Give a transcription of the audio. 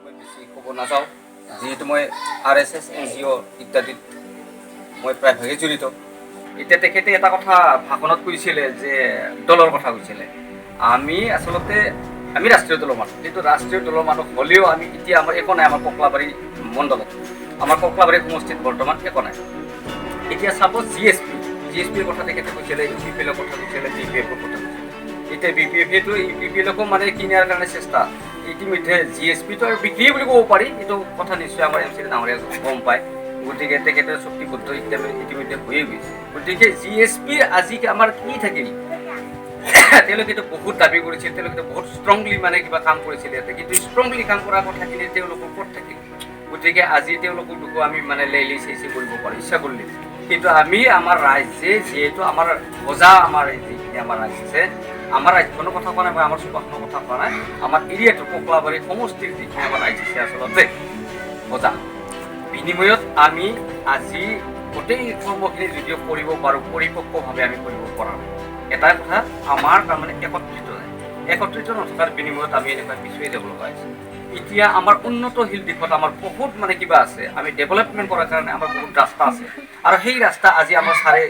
মই বেছি ক'ব নাযাওঁ, যিহেতু মই RSS NGO ইত্যাদিত মই প্ৰায়ভাগে জড়িত। এতিয়া তেখেতে এটা কথা ভাষণত কৈছিলে যে দলৰ কথা কৈছিলে। আমি ৰাষ্ট্ৰীয় দলৰ মানুহ, কিন্তু ৰাষ্ট্ৰীয় দলৰ মানুহ হ'লেও আমি এতিয়া আমাৰ একো নাই। আমাৰ ককলাবাৰী মণ্ডলত, আমাৰ ককলাবাৰী সমষ্টিত বৰ্তমান একো নাই। এতিয়া চাপ'জ GSPৰ কথা তেখেতে কৈছিলে, UPPLৰ কথা কৈছিলে, BPFৰ কথা কৈছিলে। এতিয়া BPFটো UPPLকো মানে কিনাৰ কাৰণে চেষ্টা। ইতিমধ্যে GSPটো আৰু বিক্ৰীয়ে বুলি ক'ব পাৰি, এইটো কথা নিশ্চয় আমাৰ MC ডাঙৰীয়া গম পায়। গতিকে তেখেতে চুক্তিবদ্ধ ইতিমধ্যে হৈয়ে গৈছে। গতিকে GSPৰ আজি আমাৰ কি থাকিল, তেওঁলোকেতো বহুত দাবী কৰিছিল, তেওঁলোকে বহুত ষ্ট্ৰংলি মানে কিবা কাম কৰিছিল ইয়াতে, কিন্তু ষ্ট্ৰংলি কাম কৰাৰ কথাখিনি তেওঁলোকৰ ক'ত থাকিল। গতিকে আজি তেওঁলোকক দুখো আমি মানে লেইলি চেইচি কৰিব পাৰোঁ ইচ্ছা কৰিলে, কিন্তু আমি আমাৰ ৰাইজে যিহেতু আমাৰ বজা, আমাৰ যিখিনি আমাৰ ৰাইজ আছে, আমাৰ ৰাজ্যখনৰ কথা কোৱা নাই, মই আমাৰ চুবাখনৰ কথা কোৱা নাই, আমাৰ এৰিয়াটো ককলাবাৰী সমষ্টিৰ যিখিনি আমাৰ ৰাইজ আছে আচলতে বজা, বিনিময়ত আমি আজি গোটেই কৰ্মখিনি যদিও কৰিব পাৰোঁ, পৰিপক্কভাৱে আমি কৰিব পৰা নাই। এটাই কথা, আমাৰ তাৰমানে একত্ৰিত নথকাৰ বিনিময়ত আমি এনেকুৱা পিছুৱাই যাব লগা হৈছে। এতিয়া আমাৰ উন্নতশীল দিশত আমাৰ বহুত মানে কিবা আছে, আমি ডেভেলপমেণ্ট কৰাৰ কাৰণে আমাৰ বহুত ৰাস্তা আছে, আৰু সেই ৰাস্তা আজি আমাৰ ছাৰে